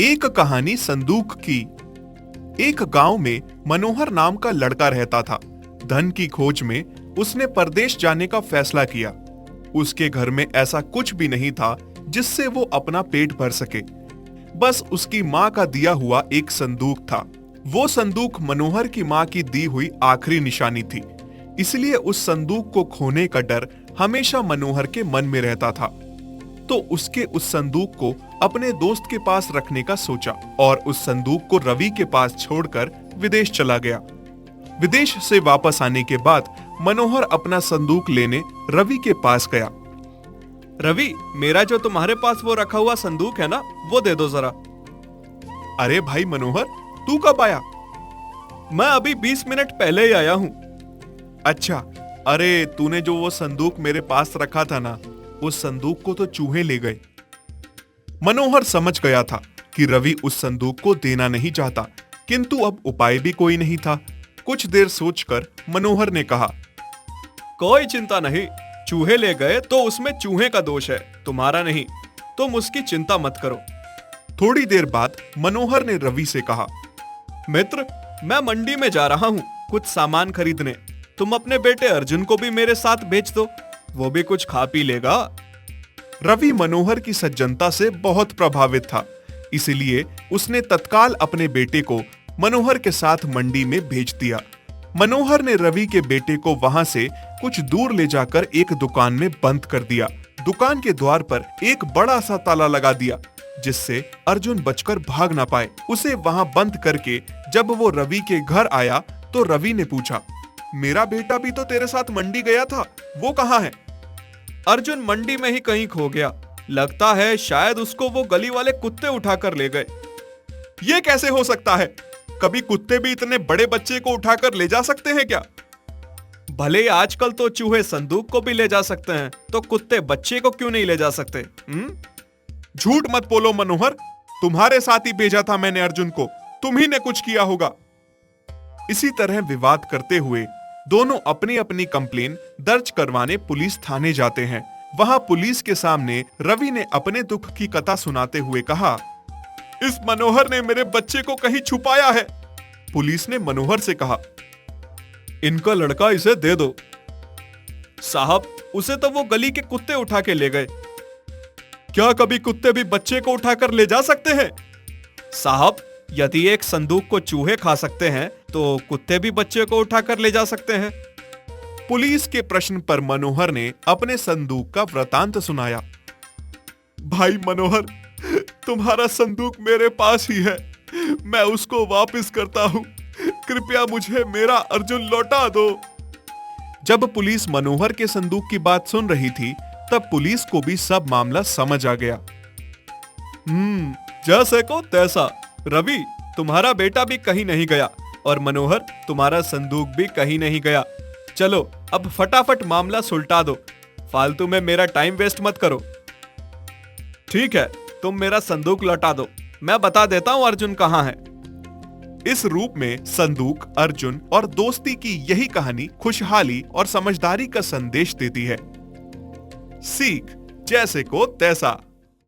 एक कहानी संदूक की। एक गांव में मनोहर नाम का लड़का रहता था। धन की खोज में उसने परदेश जाने का फैसला किया। उसके घर में ऐसा कुछ भी नहीं था जिससे वो अपना पेट भर सके। बस उसकी माँ का दिया हुआ एक संदूक था। वो संदूक मनोहर की माँ की दी हुई आखिरी निशानी थी। इसलिए उस संदूक को खोने का डर हमेशा मनोहर के मन में रहता था। तो उसके उस संदूक को अपने दोस्त के पास रखने का सोचा और उस संदूक को रवि के पास छोड़कर विदेश चला गया। विदेश से वापस आने के बाद मनोहर अपना संदूक लेने रवि के पास गया। रवि, मेरा जो तुम्हारे पास वो रखा हुआ संदूक है ना, वो दे दो जरा। अरे भाई मनोहर, तू कब आया? मैं अभी 20 मिनट पहले ही आया हूँ। अच्छा, अरे तूने जो वो संदूक मेरे पास रखा था ना, उस संदूक को तो चूहे ले गए। मनोहर समझ गया था कि रवि उस संदूक को देना नहीं चाहता, किंतु अब उपाय भी कोई नहीं था। कुछ देर सोचकर मनोहर ने कहा, कोई चिंता नहीं, चूहे ले गए तो उसमें चूहे का दोष है, तुम्हारा नहीं। तुम उसकी चिंता मत करो। थोड़ी देर बाद मनोहर ने रवि से कहा, मित्र, मैं मंडी में जा रहा हूँ कुछ सामान खरीदने। तुम अपने बेटे अर्जुन को भी मेरे साथ भेज दो, वो भी कुछ खा पी लेगा। रवि मनोहर की सज्जनता से बहुत प्रभावित था, इसलिए उसने तत्काल अपने बेटे को मनोहर के साथ मंडी में भेज दिया। मनोहर ने रवि के बेटे को वहां से कुछ दूर ले जाकर एक दुकान में बंद कर दिया। दुकान के द्वार पर एक बड़ा सा ताला लगा दिया, जिससे अर्जुन बचकर भाग ना पाए। उसे वहां बंद करके जब वो रवि के घर आया तो रवि ने पूछा, मेरा बेटा भी तो तेरे साथ मंडी गया था, वो कहाँ है? अर्जुन मंडी में ही कहीं खो गया। लगता है शायद उसको वो गली वाले कुत्ते उठाकर ले गए। ये कैसे हो सकता है? कभी कुत्ते भी इतने बड़े बच्चे को उठाकर ले जा सकते हैं क्या? भले ही आजकल तो चूहे संदूक को भी ले जा सकते हैं, तो कुत्ते बच्चे को क्यों नहीं ले जा सकते? झूठ मत बोलो मनोहर, तुम्हारे साथ ही भेजा था मैंने अर्जुन को, तुम ही ने कुछ किया होगा। इसी तरह विवाद करते हुए दोनों अपनी अपनी कंप्लेन दर्ज करवाने पुलिस थाने जाते हैं। वहां पुलिस के सामने रवि ने अपने दुख की कथा सुनाते हुए कहा, इस मनोहर ने मेरे बच्चे को कहीं छुपाया है। पुलिस ने मनोहर से कहा, इनका लड़का इसे दे दो। साहब, उसे तो वो गली के कुत्ते उठा के ले गए। क्या कभी कुत्ते भी बच्चे को उठाकर ले जा सकते हैं? साहब, यदि एक संदूक को चूहे खा सकते हैं तो कुत्ते भी बच्चे को उठाकर ले जा सकते हैं। पुलिस के प्रश्न पर मनोहर ने अपने संदूक का वृतांत सुनाया। भाई मनोहर, तुम्हारा संदूक मेरे पास ही है, मैं उसको वापस करता हूँ, कृपया मुझे मेरा अर्जुन लौटा दो। जब पुलिस मनोहर के संदूक की बात सुन रही थी, तब पुलिस को भी सब मामला समझ आ गया। जैसे को तैसा। रवि, तुम्हारा बेटा भी कहीं नहीं गया और मनोहर, तुम्हारा संदूक भी कहीं नहीं गया। चलो अब फटाफट मामला सुलटा दो, फालतू में मेरा टाइम वेस्ट मत करो। ठीक है, तुम मेरा संदूक लौटा दो, मैं बता देता हूं अर्जुन कहां है। इस रूप में संदूक, अर्जुन और दोस्ती की यही कहानी खुशहाली और समझदारी का संदेश देती है। सीख, जैसे को तैसा।